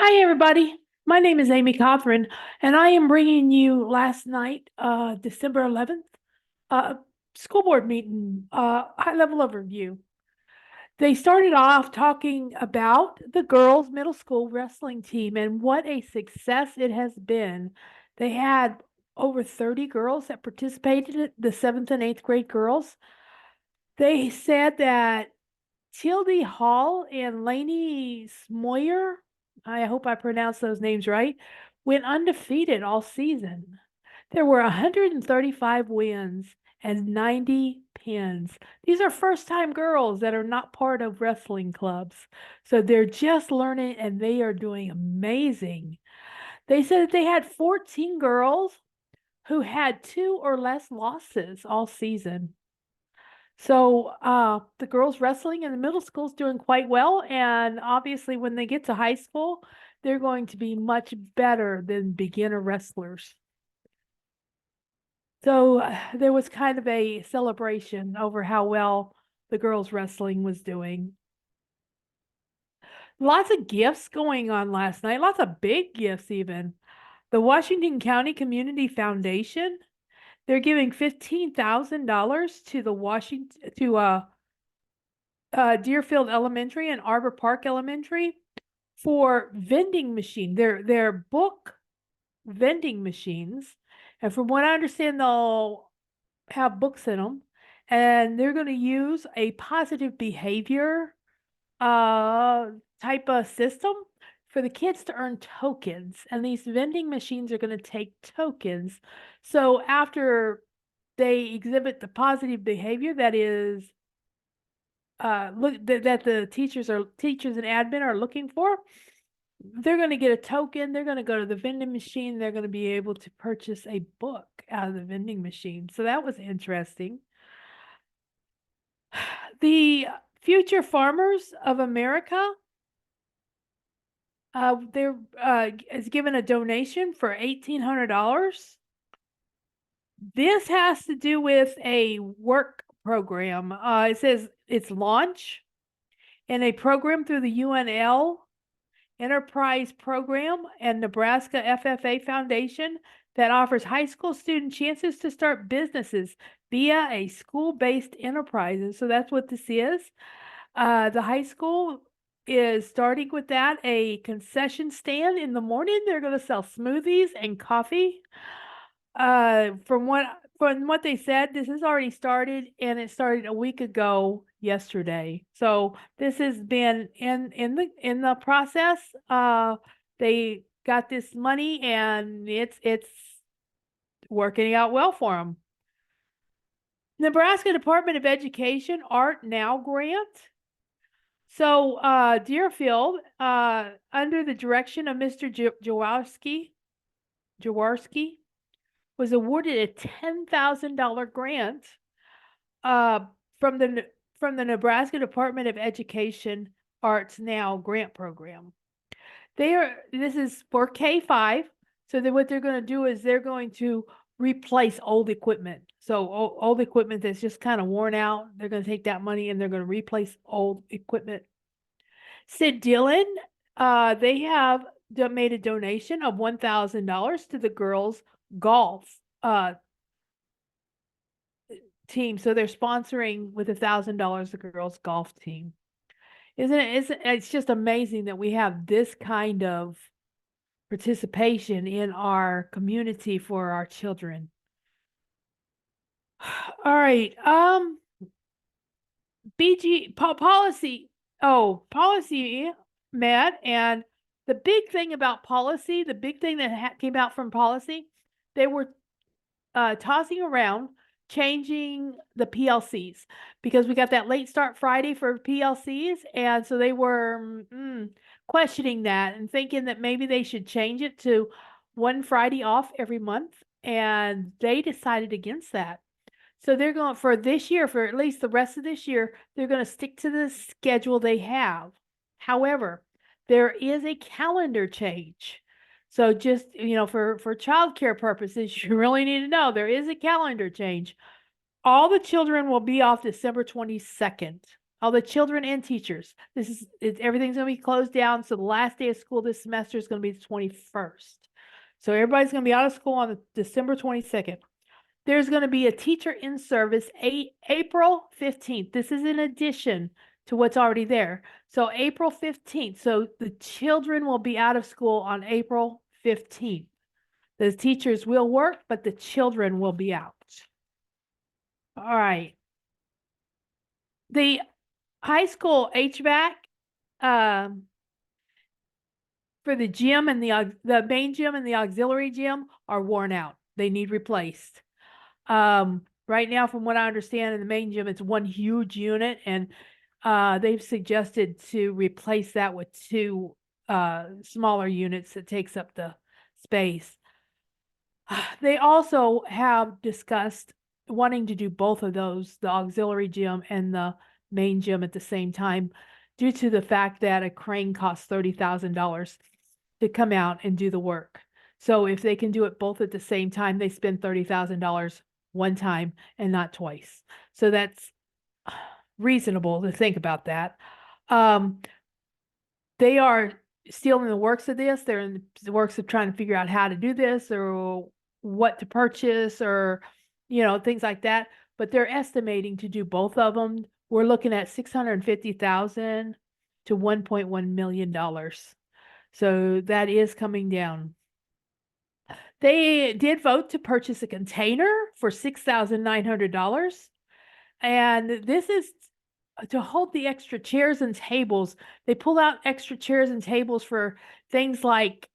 Hi, everybody. My name is Amy Cothran, and I am bringing you last night, December 11th, uh, school board meeting, high-level overview. They started off talking about the girls' middle school wrestling team and what a success it has been. They had over 30 girls that participated, the seventh and eighth grade girls. They said that Tildy Hall and Lainey Smoyer, I hope I pronounced those names right, went undefeated all season. There were 135 wins and 90 pins. These are first time girls that are not part of wrestling clubs. So they're just learning and they are doing amazing. They said that they had 14 girls who had two or less losses all season. So the girls wrestling in the middle school is doing quite well, and obviously when they get to high school, they're going to be much better than beginner wrestlers. So there was kind of a celebration over how well the girls wrestling was doing. Lots of gifts going on last night, lots of big gifts even. The Washington County Community Foundation, they're giving $15,000 to the Washington to Deerfield Elementary and Arbor Park Elementary for vending machine. They're book vending machines, and from what I understand, they'll have books in them, and they're going to use a positive behavior uh type of system for the kids to earn tokens, and these vending machines are going to take tokens. So after they exhibit the positive behavior that is that the teachers and admin are looking for, they're going to get a token. They're going to go to the vending machine. They're going to be able to purchase a book out of the vending machine. So that was interesting. The Future Farmers of America, they're is given a donation for $1,800. This has to do with a work program. It says it's launch and a program through the UNL Enterprise Program and Nebraska FFA Foundation that offers high school student chances to start businesses via a school-based enterprise. And so that's what this is. The high school is starting with that, a concession stand in the morning. They're going to sell smoothies and coffee. From what they said, this has already started, and it started a week ago yesterday. So this has been in the process. They got this money, and it's working out well for them. Nebraska Department of Education Art Now grant. So Deerfield, under the direction of Mr. Jaworski, was awarded a $10,000 grant uh, from the Nebraska Department of Education Arts Now grant program. This is for K-5. So what they're going to do is they're going to replace old equipment. So old equipment that's just kind of worn out, they're going to take that money and they're going to replace old equipment. Sid Dillon, they have made a donation of $1,000 to the girls golf team. So they're sponsoring with $1,000 the girls golf team. It's just amazing that we have this kind of participation in our community for our children. All right. Policy. Oh, policy, Matt, and the big thing about policy, the big thing that came out from policy, they were tossing around changing the PLCs because we got that late start Friday for PLCs, and so they were questioning that and thinking that maybe they should change it to one Friday off every month, and they decided against that. So they're going for this year, for at least the rest of this year, they're going to stick to the schedule they have. However, there is a calendar change. So just, for childcare purposes, you really need to know there is a calendar change. All the children will be off December 22nd. all the children and teachers. Everything's going to be closed down. So the last day of school this semester is going to be the 21st. So everybody's going to be out of school on December 22nd. There's going to be a teacher in service April 15th. This is in addition to what's already there. So April 15th. So the children will be out of school on April 15th. The teachers will work, but the children will be out. All right. The high school HVAC for the gym and the main gym and the auxiliary gym are worn out. They need replaced. Right now, from what I understand, in the main gym, it's one huge unit, and they've suggested to replace that with two smaller units that takes up the space. They also have discussed wanting to do both of those, the auxiliary gym and the main gym at the same time, due to the fact that a crane costs $30,000 to come out and do the work. So if they can do it both at the same time, they spend $30,000 one time and not twice. So that's reasonable to think about that. They are still in the works of this. They're in the works of trying to figure out how to do this or what to purchase or, things like that. But they're estimating to do both of them. We're looking at $650,000 to $1.1 million. So that is coming down. They did vote to purchase a container for $6,900. And this is to hold the extra chairs and tables. They pull out extra chairs and tables for things like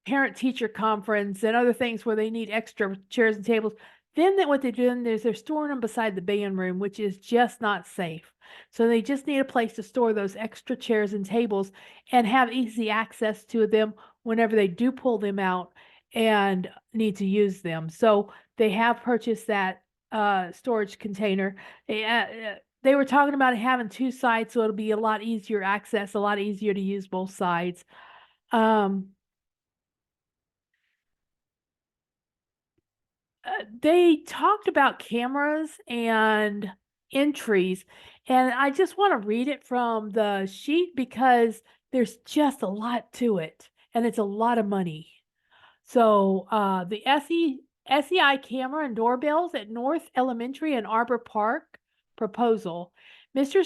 parent-teacher conference and other things where they need extra chairs and tables. Then what they're doing is they're storing them beside the band room, which is just not safe. So they just need a place to store those extra chairs and tables and have easy access to them whenever they do pull them out and need to use them. So they have purchased that storage container. They were talking about having two sides, so it'll be a lot easier access, a lot easier to use both sides. They talked about cameras and entries, and I just want to read it from the sheet because there's just a lot to it, and it's a lot of money. So the SEI camera and doorbells at North Elementary and Arbor Park proposal. Mr.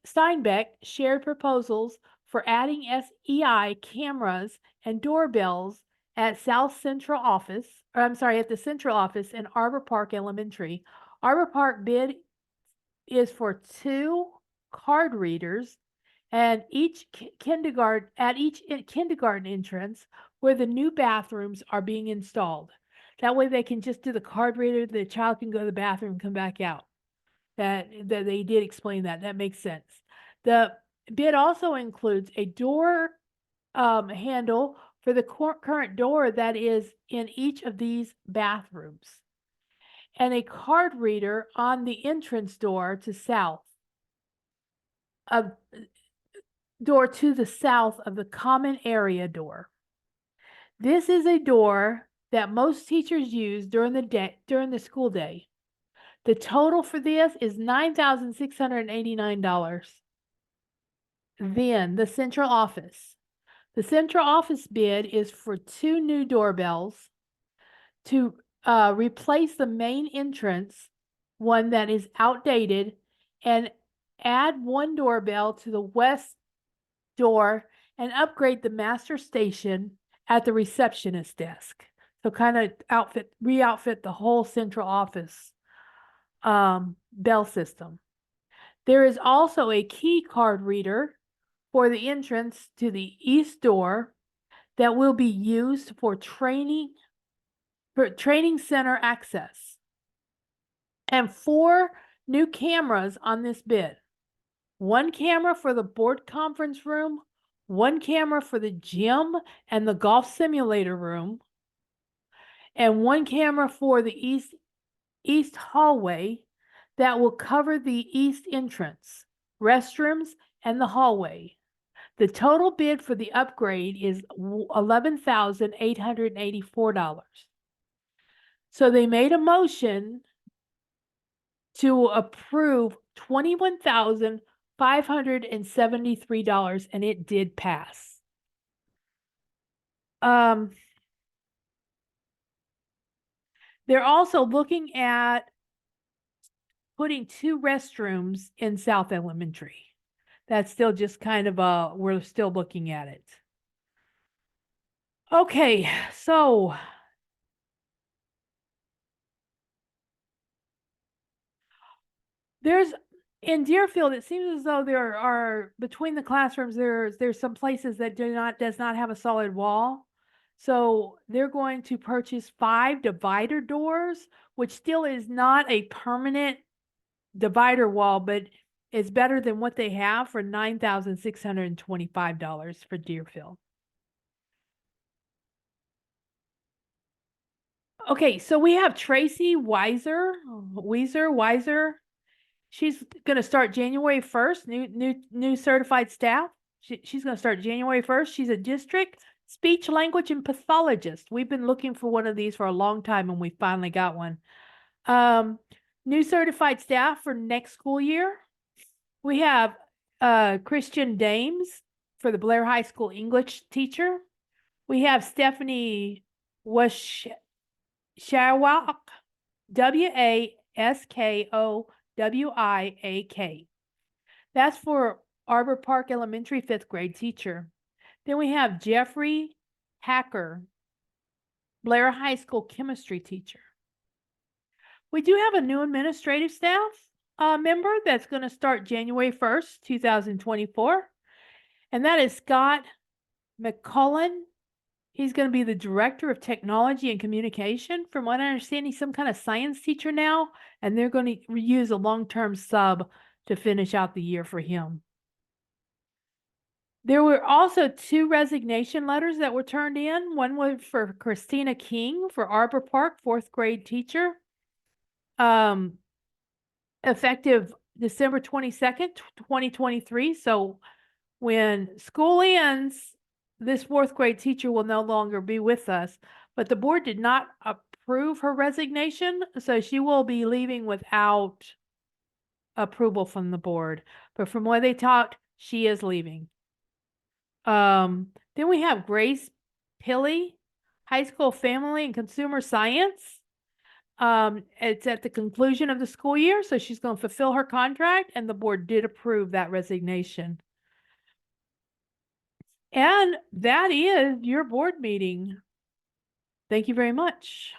Steinbeck shared proposals for adding SEI cameras and doorbells at South Central Office, or I'm sorry, at the Central Office in Arbor Park Elementary. Arbor Park bid is for 2 card readers and each kindergarten entrance where the new bathrooms are being installed. That way they can just do the card reader, the child can go to the bathroom and come back out. That they did explain that. That makes sense. The bid also includes a door handle for the current door that is in each of these bathrooms and a card reader on the entrance door to the south of the common area door. This is a door that most teachers use during the school day. The total for this is $9,689. Then the central office. The central office bid is for 2 new doorbells to replace the main entrance, one that is outdated, and add 1 doorbell to the west door and upgrade the master station at the receptionist desk. So kind of re-outfit the whole central office bell system. There is also a key card reader for the entrance to the east door that will be used for training center access. And 4 new cameras on this bid. 1 camera for the board conference room, 1 camera for the gym and the golf simulator room, and 1 camera for the east hallway that will cover the east entrance, restrooms, and the hallway. The total bid for the upgrade is $11,884. So they made a motion to approve $573, and it did pass. They're also looking at putting 2 restrooms in South Elementary. That's still just kind of we're still looking at it. Okay, so there's in Deerfield, it seems as though there are between the classrooms there's some places that does not have a solid wall. So they're going to purchase 5 divider doors, which still is not a permanent divider wall, but it's better than what they have for $9,625 for Deerfield. Okay, so we have Tracy Weiser. She's going to start January 1st, new certified staff. She's going to start January 1st. She's a district speech, language, and pathologist. We've been looking for one of these for a long time, and we finally got one. New certified staff for next school year. We have Christian Dames for the Blair High School English teacher. We have Stephanie Washawak, Waskowiak. That's for Arbor Park Elementary 5th grade teacher. Then we have Jeffrey Hacker, Blair High School chemistry teacher. We do have a new administrative staff member that's going to start January 1st, 2024. And that is Scott McCullen. He's going to be the director of technology and communication. From what I understand, he's some kind of science teacher now, and they're going to use a long-term sub to finish out the year for him. There were also 2 resignation letters that were turned in. One was for Christina King for Arbor Park 4th grade teacher. Effective December 22nd, 2023. So when school ends, this 4th grade teacher will no longer be with us, but the board did not approve her resignation, so she will be leaving without approval from the board. But from what they talked, she is leaving. Then we have Grace Pilley, high school family and consumer science. It's at the conclusion of the school year, so she's going to fulfill her contract, and the board did approve that resignation. And that is your board meeting. Thank you very much.